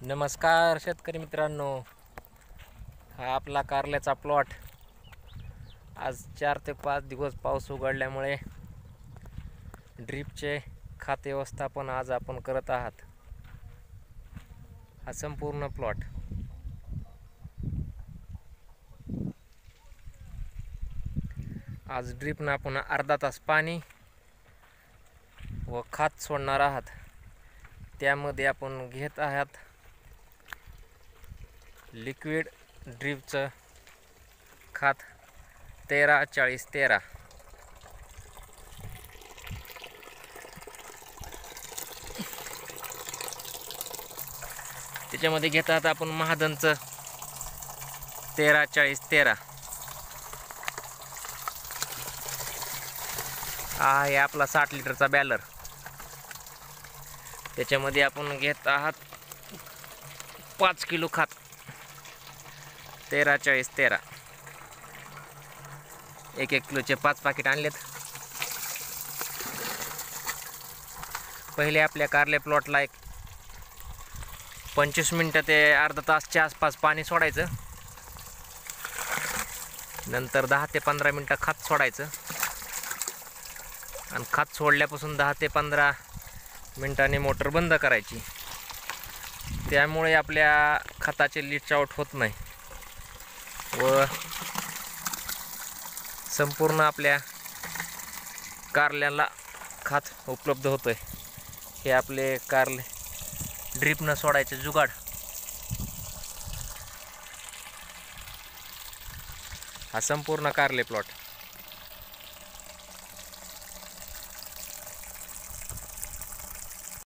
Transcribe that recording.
नमस्कार शेतकरी मित्रांनो, हा आपला कारल्याचा प्लॉट. आज 4 ते 5 दिवस पाऊस उघडल्यामुळे ड्रीपचे खत व्यवस्थापन आज आपण करत आहात. हा संपूर्ण प्लॉट आज ड्रीपनं आपण अर्धा तास पाणी व खत सोडणार आहात. त्यामध्ये आपण घेत आहात लिक्विड ड्रीपचं खत 13-40-13. त्याच्यामध्ये घेत आहात आपण महादनचं 13-40-13. हा आहे आपला 60 लिटरचा बॅलर. त्याच्यामध्ये आपण घेत आहात 5 किलो खत 13-40-13. 1-1 किलोचे 5 पाकिट आणलेत. पहिले आपल्या कारले प्लॉटला 25 मिनिटं ते अर्धा तासच्या आसपास पाणी सोडायचं. नंतर 10 ते 15 मिनिटं खत सोडायचं आणि खत सोडल्यापासून 10 ते 15 मिनिटांनी मोटर बंद करायची. त्यामुळे आपल्या खताचे लीच आउट होत नाही व संपूर्ण आपल्या कारल्याला खत उपलब्ध होतोय. हे आपले कारले ड्रीपनं सोडायचे जुगाड. हा संपूर्ण कारले प्लॉट.